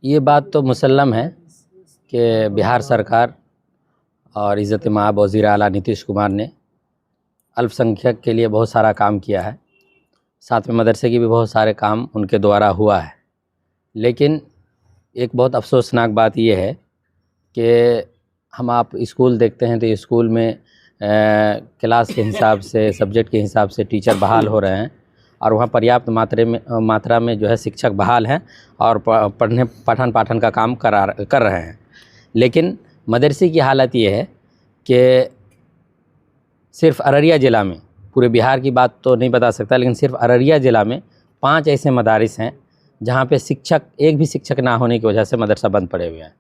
ये बात तो मुसल्लम है कि बिहार सरकार और इज़्ज़त माब वज़ीर आला नीतीश कुमार ने अल्पसंख्यक के लिए बहुत सारा काम किया है। साथ में मदरसे की भी बहुत सारे काम उनके द्वारा हुआ है। लेकिन एक बहुत अफसोसनाक बात ये है कि आप स्कूल देखते हैं तो स्कूल में क्लास के हिसाब से, सब्जेक्ट के हिसाब से टीचर बहाल हो रहे हैं और वहाँ पर्याप्त मात्रा में जो है शिक्षक बहाल हैं और पठन पाठन का काम कर रहे हैं। लेकिन मदरसे की हालत ये है कि सिर्फ अररिया ज़िला में, पूरे बिहार की बात तो नहीं बता सकता, लेकिन सिर्फ अररिया ज़िला में 5 ऐसे मदारिस हैं जहाँ पे एक भी शिक्षक ना होने की वजह से मदरसा बंद पड़े हुए हैं।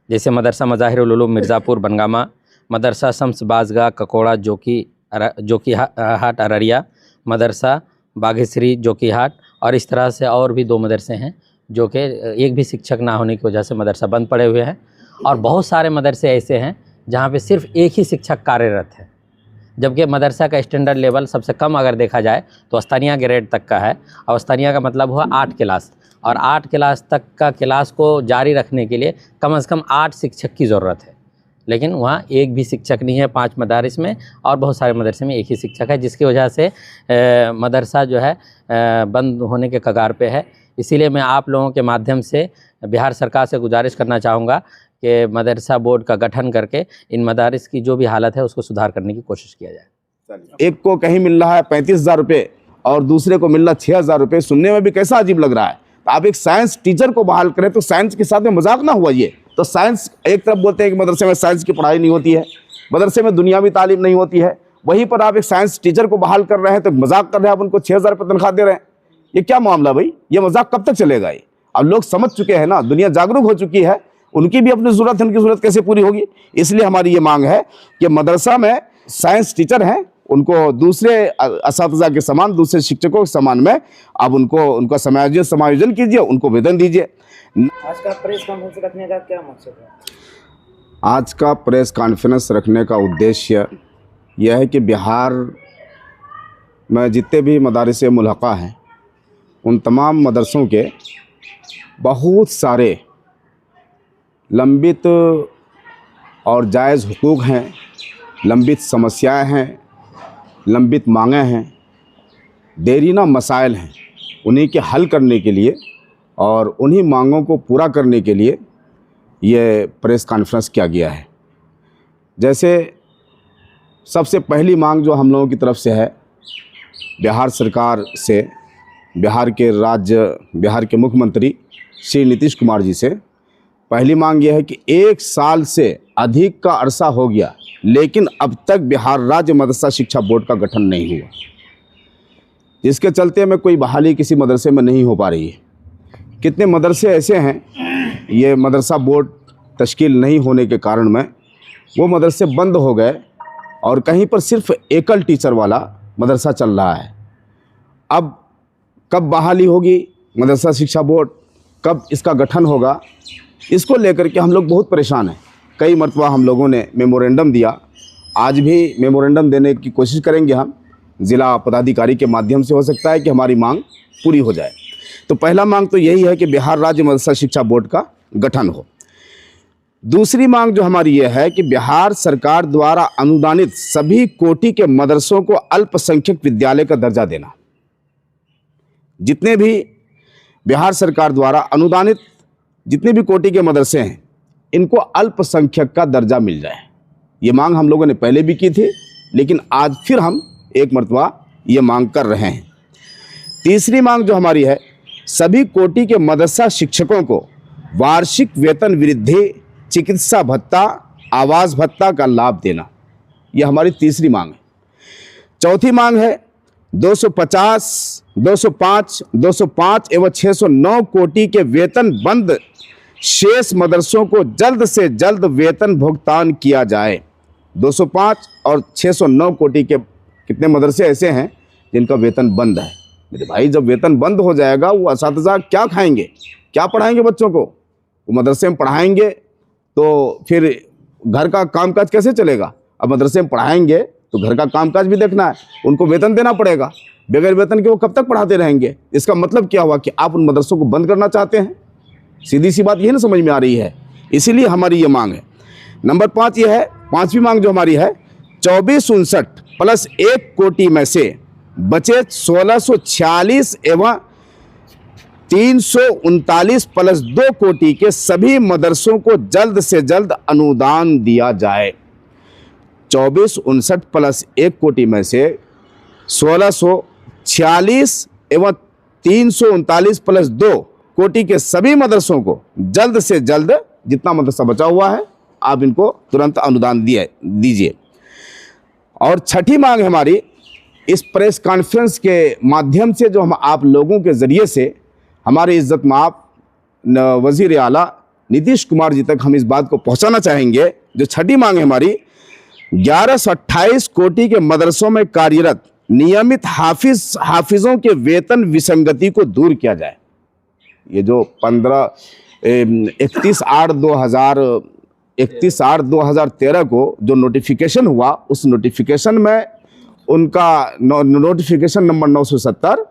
जैसे मदरसा मज़ाहिरुल उलूम मिर्ज़ापुर बनगामा, मदरसा शम्स बाज़गाह ककोड़ा जोकीहाट अररिया, मदरसा बाघेश्वरी जोकीहाट, और इस तरह से और भी 2 मदरसे हैं जो कि एक भी शिक्षक ना होने की वजह से मदरसा बंद पड़े हुए हैं। और बहुत सारे मदरसे ऐसे हैं जहाँ पे सिर्फ एक ही शिक्षक कार्यरत है, जबकि मदरसा का स्टैंडर्ड लेवल सबसे कम अगर देखा जाए तो अस्थानिया ग्रेड तक का है। और अस्थानिया का मतलब हुआ 8 क्लास, और 8 क्लास तक का क्लास को जारी रखने के लिए कम से कम 8 शिक्षक की ज़रूरत है। लेकिन वहाँ एक भी शिक्षक नहीं है 5 मदारिस में, और बहुत सारे मदरसे में एक ही शिक्षक है, जिसकी वजह से मदरसा जो है बंद होने के कगार पे है। इसीलिए मैं आप लोगों के माध्यम से बिहार सरकार से गुजारिश करना चाहूँगा कि मदरसा बोर्ड का गठन करके इन मदारिस की जो भी हालत है उसको सुधार करने की कोशिश किया जाए। एक को कहीं मिल रहा है 35,000 रुपये और दूसरे को मिल रहा 6,000 रुपये, सुनने में भी कैसा अजीब लग रहा है। तो आप एक साइंस टीचर को बहाल करें तो साइंस के साथ में मजाक ना हुआ। ये तो साइंस एक तरफ बोलते हैं कि मदरसे में साइंस की पढ़ाई नहीं होती है, मदरसे में दुनियावी तालीम नहीं होती है, वहीं पर आप एक साइंस टीचर को बहाल कर रहे हैं तो मजाक कर रहे हैं, आप उनको 6,000 रुपये तनख्वाह दे रहे हैं। ये क्या मामला भाई? ये मजाक कब तक चलेगा? ये अब लोग समझ चुके हैं ना, दुनिया जागरूक हो चुकी है, उनकी भी अपनी ज़रूरत है, उनकी ज़रूरत कैसे पूरी होगी? इसलिए हमारी ये मांग है कि मदरसा में साइंस टीचर हैं उनको दूसरे असातिज़ा के समान, दूसरे शिक्षकों के समान में अब उनका समायोजन कीजिए, उनको वेतन दीजिए। आज का प्रेस कॉन्फ्रेंस रखने का क्या मकसद है? आज का प्रेस कॉन्फ्रेंस रखने का उद्देश्य यह है कि बिहार में जितने भी मदारिस मुल्हक़ा हैं उन तमाम मदरसों के बहुत सारे लंबित और जायज़ हुकूक हैं, लंबित समस्याएं हैं, लंबित मांगें हैं, देरीना मसाइल हैं। उन्हीं के हल करने के लिए और उन्हीं मांगों को पूरा करने के लिए ये प्रेस कॉन्फ्रेंस किया गया है। जैसे सबसे पहली मांग जो हम लोगों की तरफ से है बिहार सरकार से, बिहार के मुख्यमंत्री श्री नीतीश कुमार जी से, पहली मांग यह है कि 1 साल से अधिक का अरसा हो गया लेकिन अब तक बिहार राज्य मदरसा शिक्षा बोर्ड का गठन नहीं हुआ, जिसके चलते में कोई बहाली किसी मदरसे में नहीं हो पा रही है। कितने मदरसे ऐसे हैं ये मदरसा बोर्ड तश्कील नहीं होने के कारण में वो मदरसे बंद हो गए और कहीं पर सिर्फ एकल टीचर वाला मदरसा चल रहा है। अब कब बहाली होगी मदरसा शिक्षा बोर्ड, कब इसका गठन होगा, इसको लेकर के हम लोग बहुत परेशान हैं। कई मरतबा हम लोगों ने मेमोरेंडम दिया, आज भी मेमोरेंडम देने की कोशिश करेंगे हम ज़िला पदाधिकारी के माध्यम से, हो सकता है कि हमारी मांग पूरी हो जाए। तो पहला मांग तो यही है कि बिहार राज्य मदरसा शिक्षा बोर्ड का गठन हो। दूसरी मांग जो हमारी ये है कि बिहार सरकार द्वारा अनुदानित सभी कोटि के मदरसों को अल्पसंख्यक विद्यालय का दर्जा देना। जितने भी बिहार सरकार द्वारा अनुदानित जितने भी कोटि के मदरसे हैं इनको अल्पसंख्यक का दर्जा मिल जाए। ये मांग हम लोगों ने पहले भी की थी, लेकिन आज फिर हम एक मरतबा ये मांग कर रहे हैं। तीसरी मांग जो हमारी है, सभी कोटि के मदरसा शिक्षकों को वार्षिक वेतन वृद्धि, चिकित्सा भत्ता, आवास भत्ता का लाभ देना। ये हमारी तीसरी मांग है। चौथी मांग है 250, 205 एवं 609 कोटि के वेतन बंद शेष मदरसों को जल्द से जल्द वेतन भुगतान किया जाए। 205 और 609 कोटि के कितने मदरसे ऐसे हैं जिनका वेतन बंद है। मेरे भाई, जब वेतन बंद हो जाएगा वो असातिज़ा क्या खाएंगे, क्या पढ़ाएंगे बच्चों को? वो मदरसे में पढ़ाएंगे तो फिर घर का कामकाज कैसे चलेगा? अब मदरसे में पढ़ाएंगे तो घर का कामकाज भी देखना है, उनको वेतन देना पड़ेगा। बगैर वेतन के वो कब तक पढ़ाते रहेंगे? इसका मतलब क्या हुआ कि आप उन मदरसों को बंद करना चाहते हैं? सीधी सी बात यही ना समझ में आ रही है, इसीलिए हमारी ये मांग है। नंबर 5 ये है, 5वीं मांग जो हमारी है, 2459 प्लस 1 कोटि में से बचे 1646 एवं 339 प्लस 2 कोटि के सभी मदरसों को जल्द से जल्द अनुदान दिया जाए। 2459 प्लस 1 कोटि में से 1646 एवं 339 प्लस 2 कोटि के सभी मदरसों को जल्द से जल्द, जितना मदरसा बचा हुआ है आप इनको तुरंत अनुदान दीजिए। और 6ठी मांग हमारी, इस प्रेस कॉन्फ्रेंस के माध्यम से जो हम आप लोगों के ज़रिए से हमारे इज़्ज़त माब वज़ीर आला नीतीश कुमार जी तक हम इस बात को पहुंचाना चाहेंगे। जो 6ठी मांग है हमारी, 1128 कोटि के मदरसों में कार्यरत नियमित हाफिज़ों के वेतन विसंगति को दूर किया जाए। ये जो 31/8/2013 को जो नोटिफिकेशन हुआ, उस नोटिफिकेशन में उनका नोटिफिकेशन नंबर 970,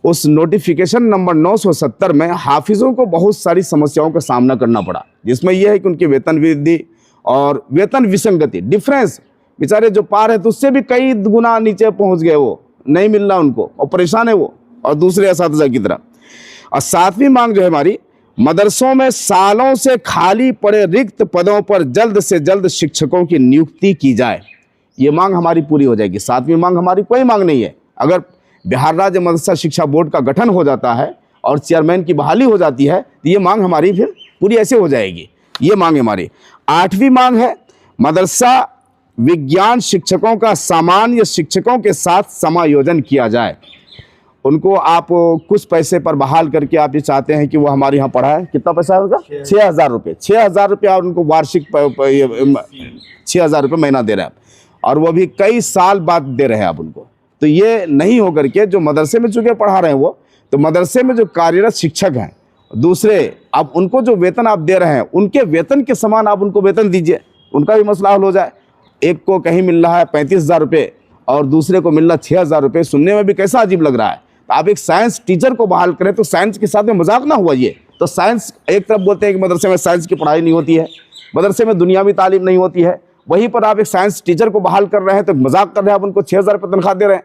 उस नोटिफिकेशन नंबर 970 में हाफिज़ों को बहुत सारी समस्याओं का सामना करना पड़ा, जिसमें यह है कि उनकी वेतन वृद्धि और वेतन विसंगति, डिफरेंस, बेचारे जो पार है तो उससे भी कई गुना नीचे पहुंच गए, वो नहीं मिल रहा उनको और परेशान है वो और दूसरे असातिज़ा की तरह। और 7वीं मांग जो है हमारी, मदरसों में सालों से खाली पड़े रिक्त पदों पर जल्द से जल्द शिक्षकों की नियुक्ति की जाए। ये मांग हमारी पूरी हो जाएगी। 7वीं मांग हमारी कोई मांग नहीं है। अगर बिहार राज्य मदरसा शिक्षा बोर्ड का गठन हो जाता है और चेयरमैन की बहाली हो जाती है तो ये मांग हमारी फिर पूरी ऐसे हो जाएगी। ये मांग हमारी। 8वीं मांग है, मदरसा विज्ञान शिक्षकों का सामान्य शिक्षकों के साथ समायोजन किया जाए। उनको आप कुछ पैसे पर बहाल करके आप ये चाहते हैं कि वो हमारे यहाँ पढ़ाए। कितना पैसा है उनका? 6,000 रुपये। 6,000 रुपये आप उनको वार्षिक 6,000 रुपये महीना दे रहे हैं आप, और वो भी कई साल बाद दे रहे हैं आप उनको। तो ये नहीं हो करके जो मदरसे में चूँकि पढ़ा रहे हैं वो, तो मदरसे में जो कार्यरत शिक्षक हैं दूसरे, अब उनको जो वेतन आप दे रहे हैं उनके वेतन के समान आप उनको वेतन दीजिए, उनका भी मसला हल हो जाए। एक को कहीं मिल रहा है 35,000 रुपये और दूसरे को मिल रहा 6,000 रुपये, सुनने में भी कैसा अजीब लग रहा है। तो आप एक साइंस टीचर को बहाल करें तो साइंस के साथ में मजाक ना हुआ ये। तो साइंस एक तरफ बोलते हैं कि मदरसे में साइंस की पढ़ाई नहीं होती है, मदरसे में दुनियावी तालीम नहीं होती है, वहीं पर आप एक साइंस टीचर को बहाल कर रहे हैं तो मजाक कर रहे हैं, आप उनको 6,000 रुपये तनख्वाह दे रहे हैं।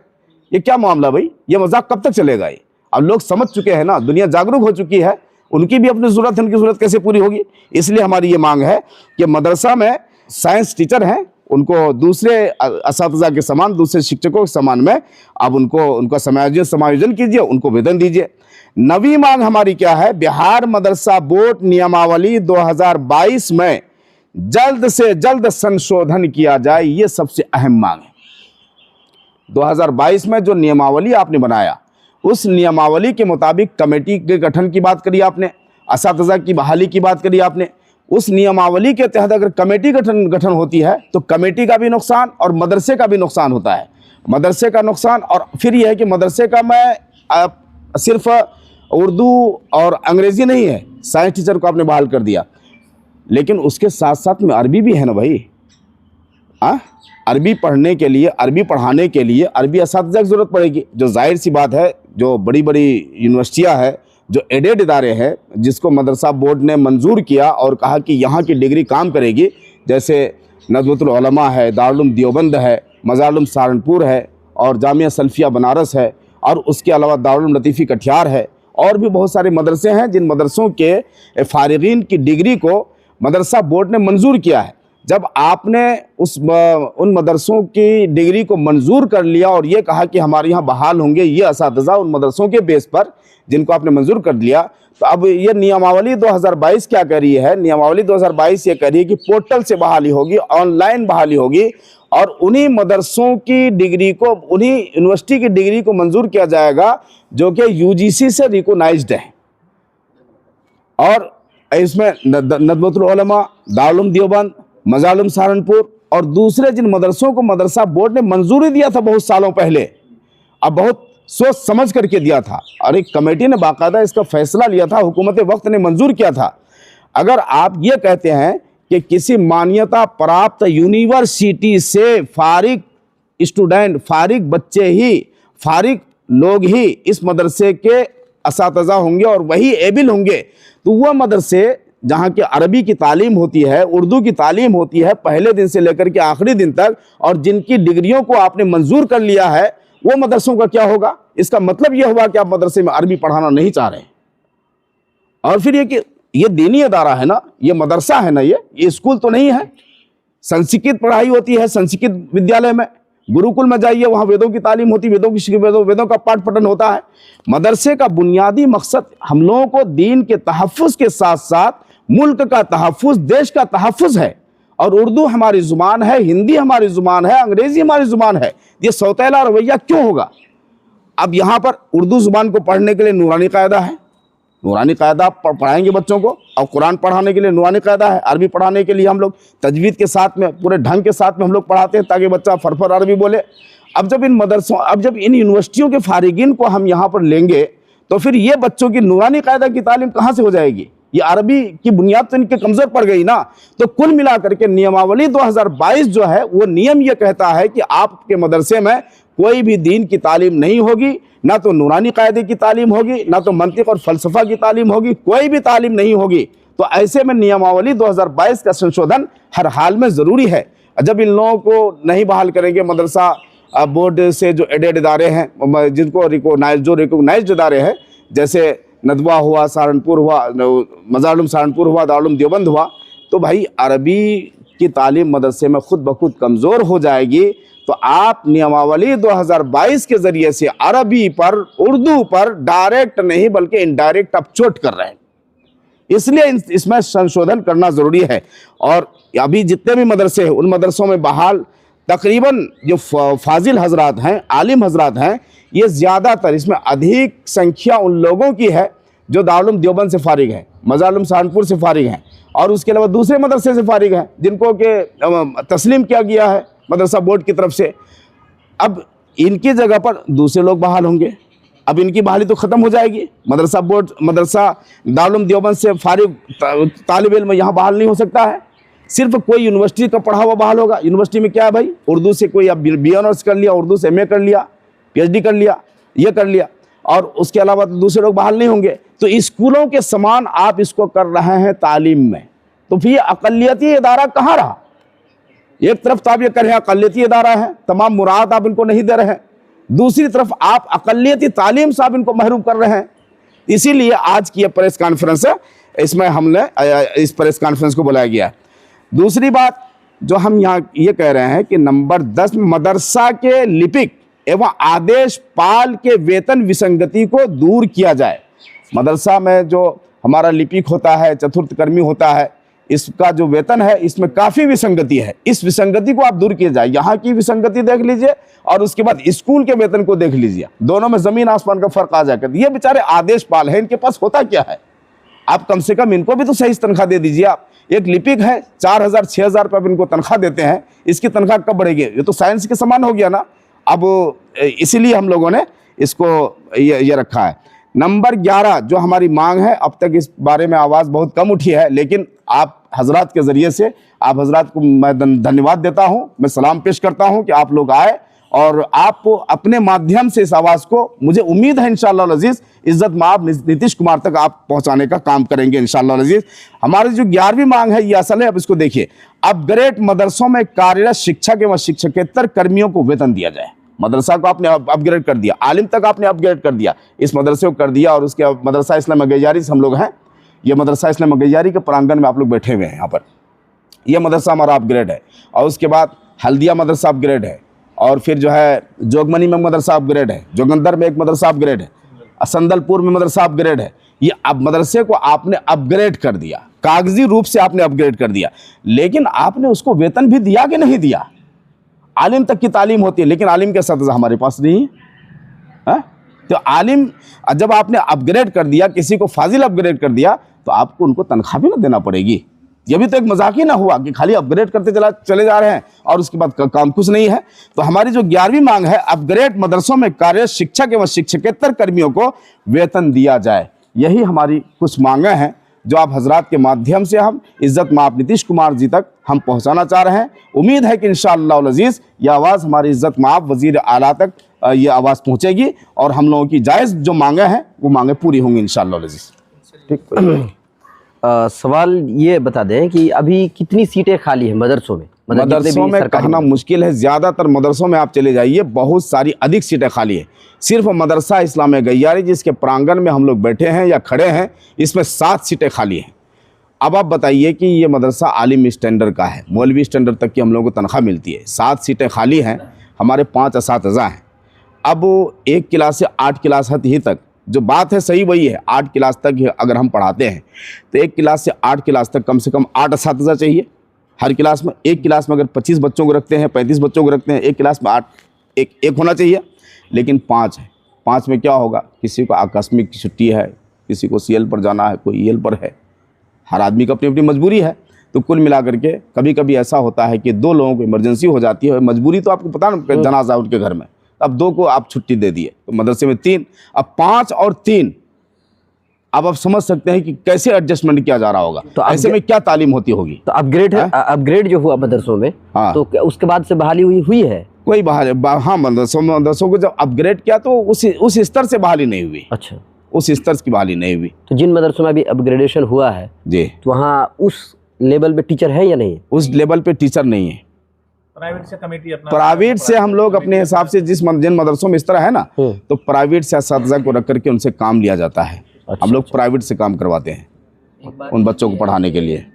ये क्या मामला भाई? ये मजाक कब तक चलेगा? ये अब लोग समझ चुके हैं ना, दुनिया जागरूक हो चुकी है, उनकी भी अपनी ज़रूरत है, उनकी ज़रूरत कैसे पूरी होगी? इसलिए हमारी ये मांग है कि मदरसा में साइंस टीचर हैं उनको दूसरे असातिज़ा के समान, दूसरे शिक्षकों के समान में अब उनका समायोजन कीजिए, उनको वेतन दीजिए। 9वीं मांग हमारी क्या है? बिहार मदरसा बोर्ड नियमावली 2022 में जल्द से जल्द संशोधन किया जाए। ये सबसे अहम मांग है। 2022 में जो नियमावली आपने बनाया, उस नियमावली के मुताबिक कमेटी के गठन की बात करी आपने, असातिज़ा की बहाली की बात करी आपने। उस नियमावली के तहत अगर कमेटी गठन होती है तो कमेटी का भी नुकसान और मदरसे का भी नुकसान होता है। मदरसे का नुकसान, और फिर यह है कि मदरसे का मैं सिर्फ उर्दू और अंग्रेज़ी नहीं है, साइंस टीचर को आपने बहाल कर दिया, लेकिन उसके साथ साथ में अरबी भी है ना भाई। अरबी पढ़ने के लिए, अरबी पढ़ाने के लिए अरबी असातिज़ा की ज़रूरत पड़ेगी, जो जाहिर सी बात है। जो बड़ी बड़ी यूनिवर्सिटियाँ हैं, जो एडेड इदारे हैं, जिसको मदरसा बोर्ड ने मंजूर किया और कहा कि यहाँ की डिग्री काम करेगी, जैसे नज़्वतुल उलमा है, दारुल उलूम देवबंद है, मज़ारुल उलूम सहारनपुर है और जामिया सल्फिया बनारस है, और उसके अलावा दारुल उलूम लतीफ़ी कटिहार है, और भी बहुत सारे मदरसे हैं जिन मदरसों के फ़ारिगीन की डिग्री को मदरसा बोर्ड ने मंजूर किया है। जब आपने उन मदरसों की डिग्री को मंजूर कर लिया और ये कहा कि हमारे यहाँ बहाल होंगे ये असातिज़ा उन मदरसों के बेस पर जिनको आपने मंजूर कर लिया, तो अब ये नियमावली 2022 क्या कह रही है? नियमावली 2022 ये कह रही है कि पोर्टल से बहाली होगी, ऑनलाइन बहाली होगी, और उन्हीं मदरसों की डिग्री को, उन्हीं यूनिवर्सिटी की डिग्री को मंजूर किया जाएगा जो कि यूजीसी से रिकॉग्नाइज्ड है। और इसमें नज़्वतुल उलमा, दारुल उलूम देवबंद, मज़ारुल उलूम सहारनपुर और दूसरे जिन मदरसों को मदरसा बोर्ड ने मंजूरी दिया था बहुत सालों पहले, अब बहुत सोच समझ करके दिया था और एक कमेटी ने बाकायदा इसका फैसला लिया था, हुकूमत वक्त ने मंजूर किया था। अगर आप ये कहते हैं कि किसी मान्यता प्राप्त यूनिवर्सिटी से फारिग स्टूडेंट, फारिग बच्चे ही, फारिग लोग ही इस मदरसे के असातिज़ा होंगे और वही एबिल होंगे, तो वह मदरसे जहाँ की अरबी की तालीम होती है, उर्दू की तालीम होती है पहले दिन से लेकर के आखिरी दिन तक, और जिनकी डिग्रियों को आपने मंजूर कर लिया है, वो मदरसों का क्या होगा? इसका मतलब यह हुआ कि आप मदरसे में अरबी पढ़ाना नहीं चाह रहे। और फिर ये कि ये दीनी अदारा है ना, ये मदरसा है ना, ये स्कूल तो नहीं है। संस्कृत पढ़ाई होती है संस्कृत विद्यालय में, गुरुकुल में जाइए, वहाँ वेदों की तालीम होती है, वेदों का पाठ पठन होता है। मदरसे का बुनियादी मकसद हम लोगों को दीन के तहफ़्फ़ुज़ के साथ साथ मुल्क का तहफ़्फ़ुज़, देश का तहफ़्फ़ुज़ है। और उर्दू हमारी ज़ुबान है, हिंदी हमारी ज़ुबान है, अंग्रेज़ी हमारी ज़ुबान है। ये सौतेला रवैया क्यों होगा? अब यहाँ पर उर्दू ज़ुबान को पढ़ने के लिए नूरानी कायदा है, नूरानी कायदा पढ़ाएंगे बच्चों को, और कुरान पढ़ाने के लिए नूरानी कायदा है। अरबी पढ़ाने के लिए हम लोग तजवीद के साथ में, पूरे ढंग के साथ में हम लोग पढ़ाते हैं ताकि बच्चा फरफर अरबी बोले। अब जब इन यूनिवर्सिटियों के फारिगीन को हम यहाँ पर लेंगे, तो फिर ये बच्चों की नूरानी कायदा की तालीम कहाँ से हो जाएगी? ये अरबी की बुनियाद तो इनके कमज़ोर पड़ गई ना। तो कुल मिलाकर के नियमावली 2022 जो है, वो नियम ये कहता है कि आपके मदरसे में कोई भी दीन की तालीम नहीं होगी, ना तो नूरानी कायदे की तालीम होगी, ना तो मंतिक और फ़लसफ़ा की तालीम होगी, कोई भी तालीम नहीं होगी। तो ऐसे में नियमावली 2022 का संशोधन हर हाल में ज़रूरी है। जब इन लोगों को नहीं बहाल करेंगे, मदरसा बोर्ड से जो एडेड इदारे हैं, जिनको रिकोगनाइज्ड इदारे हैं, जैसे नदवा हुआ, सहारनपुर हुआ, मज़ार-ए-आलम सहारनपुर हुआ, दारुल देवबंद हुआ, तो भाई अरबी की तालीम मदरसे में खुद ब खुद कमज़ोर हो जाएगी। तो आप नियमावली 2022 के ज़रिए से अरबी पर, उर्दू पर डायरेक्ट नहीं बल्कि इनडायरेक्ट आप चोट कर रहे हैं। इसलिए इसमें संशोधन करना ज़रूरी है। और अभी जितने भी मदरसे हैं, उन मदरसों में बहाल तकरीबन जो फाजिल हजरात हैं, आलिम हजरात हैं, ये ज़्यादातर, इसमें अधिक संख्या उन लोगों की है जो दारुल देवबंद से फारिग हैं, मज़ार-ए-आलम सहारनपुर से फारिग हैं, और उसके अलावा दूसरे मदरसे से फारिग हैं जिनको के तस्लीम किया गया है मदरसा बोर्ड की तरफ से। अब इनकी जगह पर दूसरे लोग बहाल होंगे। अब इनकी बहाली तो ख़त्म हो जाएगी। मदरसा दारुल देवबंद से फारिग तालिब इल्म यहाँ बहाल नहीं हो सकता है। सिर्फ कोई यूनिवर्सिटी का पढ़ा हुआ बहाल होगा। यूनिवर्सिटी में क्या है भाई, उर्दू से कोई अब बी ऑनर्स कर लिया, उर्दू से एमए कर लिया, पीएचडी कर लिया, ये कर लिया, और उसके अलावा तो दूसरे लोग बहाल नहीं होंगे। तो स्कूलों के समान आप इसको कर रहे हैं तालीम में, तो फिर अक़लियती इदारा कहाँ रहा? एक तरफ तो आप ये कर रहे हैं अक़लियती इदारा है, तमाम मुराद आप इनको नहीं दे रहे हैं, दूसरी तरफ आप अक़लियती तालीम से आप इनको महरूम कर रहे हैं। इसीलिए आज की ये प्रेस कॉन्फ्रेंस है, इसमें हमने इस प्रेस कॉन्फ्रेंस को बुलाया गया है। दूसरी बात जो हम यहाँ ये कह रहे हैं कि नंबर 10 मदरसा के लिपिक एवं आदेश पाल के वेतन विसंगति को दूर किया जाए। मदरसा में जो हमारा लिपिक होता है, चतुर्थकर्मी होता है, इसका जो वेतन है इसमें काफ़ी विसंगति है। इस विसंगति को आप दूर किया जाए। यहाँ की विसंगति देख लीजिए और उसके बाद स्कूल के वेतन को देख लीजिए, दोनों में ज़मीन आसमान का फ़र्क आ जाएगा। ये बेचारे आदेश पाल है, इनके पास होता क्या है? आप कम से कम इनको भी तो सही तनख्वाह दे दीजिए। आप एक लिपिक है, 4,000 6,000 रुपये इनको तनख्वाह देते हैं, इसकी तनख्वाह कब बढ़ेगी? ये तो साइंस के समान हो गया ना। अब इसीलिए हम लोगों ने इसको ये रखा है। नंबर 11 जो हमारी मांग है, अब तक इस बारे में आवाज़ बहुत कम उठी है, लेकिन आप हजरात के ज़रिए से आप हजरात को मैं धन्यवाद देता हूँ, मैं सलाम पेश करता हूँ कि आप लोग आए और आप अपने माध्यम से इस आवाज़ को, मुझे उम्मीद है इंशाअल्लाह अज़ीज़, इज़्ज़त माब नीतीश कुमार तक आप पहुँचाने का काम करेंगे इंशाअल्लाह अज़ीज़। हमारी जो 11वीं मांग है ये असल है। अब इसको देखिए, अपग्रेड मदरसों में कार्यरत शिक्षक एवं शिक्षकेतर कर्मियों को वेतन दिया जाए। मदरसा को आपने अपग्रेड कर दिया, आलिम तक आपने अपग्रेड कर दिया, इस मदरसे को कर दिया। और उसके मदरसा इस्लाम गैजारी से हम लोग हैं, ये मदरसा इस्लाम गैजारी के प्रांगण में आप लोग बैठे हुए हैं यहाँ पर, ये मदरसा हमारा अपग्रेड है। और उसके बाद हल्दिया मदरसा अपग्रेड है, और फिर जो है जोगमनी में मदरसा अपग्रेड है, जोगंदर में एक मदरसा अपग्रेड है, संदलपुर में मदरसा अपग्रेड है। ये अब मदरसे को आपने अपग्रेड कर दिया, कागजी रूप से आपने अपग्रेड कर दिया, लेकिन आपने उसको वेतन भी दिया कि नहीं दिया? आलिम तक की तालीम होती है, लेकिन आलिम के सतह हमारे पास नहीं है। तो आलिम जब आपने अपग्रेड कर दिया, किसी को फाजिल अपग्रेड कर दिया, तो आपको उनको तनख्वाह भी ना देना पड़ेगी। ये भी तो एक मजाक ही ना हुआ कि खाली अपग्रेड करते चले जा रहे हैं और उसके बाद काम कुछ नहीं है। तो हमारी जो 11वीं मांग है, अपग्रेड मदरसों में कार्यरत शिक्षक एवं शिक्षकेतर कर्मियों को वेतन दिया जाए। यही हमारी कुछ मांगें हैं जो आप हजरात के माध्यम से हम इज़्ज़त माब नीतीश कुमार जी तक हम पहुंचाना चाह रहे हैं। उम्मीद है कि इंशाअल्लाह अज़ीज़ यह आवाज़ हमारी इज़्ज़त माब वज़ीर आला तक ये आवाज़ पहुंचेगी और हम लोगों की जायज़ जो मांगे हैं वो मांगे पूरी होंगी इंशाअल्लाह अज़ीज़। ठीक। सवाल ये बता दें कि अभी कितनी सीटें खाली हैं मदरसों में? मतलब जितने मदरसों भी में सरकारी कहना मुश्किल है, ज़्यादातर मदरसों में आप चले जाइए बहुत सारी अधिक सीटें खाली है। सिर्फ मदरसा इस्लाम गैयारी जिसके प्रांगण में हम लोग बैठे हैं या खड़े हैं, इसमें 7 सीटें खाली हैं। अब आप बताइए कि ये मदरसा आलिम स्टैंडर्ड का है, मौलवी स्टैंडर्ड तक की हम लोगों को तनख्वाह मिलती है, 7 सीटें खाली हैं, हमारे 5 असातिज़ा हैं। अब 1 क्लास से 8 क्लास ही तक जो बात है सही वही है, 8 क्लास तक अगर हम पढ़ाते हैं तो 1 क्लास से 8 क्लास तक कम से कम 8 असातिज़ा चाहिए हर क्लास में। एक क्लास में अगर 25 बच्चों को रखते हैं, 35 बच्चों को रखते हैं, एक क्लास में 8 एक होना चाहिए, लेकिन 5 है। 5 में क्या होगा, किसी को आकस्मिक छुट्टी है, किसी को CL पर जाना है, कोई EL पर है, हर आदमी की अपनी अपनी मजबूरी है। तो कुल मिला करके कभी कभी ऐसा होता है कि 2 लोगों को इमरजेंसी हो जाती है, मजबूरी तो आपको पता ना, जनाजा उनके घर में, अब 2 को आप छुट्टी दे दिए तो मदरसे में 3, अब 5 और 3। अब आप समझ सकते हैं कि कैसे एडजस्टमेंट किया जा रहा होगा, तो ऐसे में क्या तालीम होती होगी। तो अपग्रेड जो हुआ मदरसों में, हाँ। तो उसके बाद से बहाली हुई है? कोई हाँ, मदरसों को जब अपग्रेड किया तो उस स्तर से बहाली नहीं हुई। अच्छा, उस स्तर की बहाली नहीं हुई। तो जिन मदरसों में अभी अपग्रेडेशन हुआ है जी, तो वहाँ उस लेवल पे टीचर है या नहीं है? उस लेवल पे टीचर नहीं है। प्राइवेट से कमेटी अपना प्राइवेट से हम लोग अपने हिसाब से जिन मदरसों में इस तरह है ना, तो प्राइवेट से असातिज़ा को रख करके उनसे काम लिया जाता है। अच्छा, हम लोग प्राइवेट से काम करवाते हैं उन बच्चों को पढ़ाने के लिए।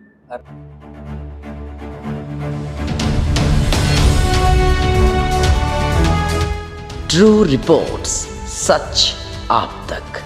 ट्रू रिपोर्ट्स, सच आप तक।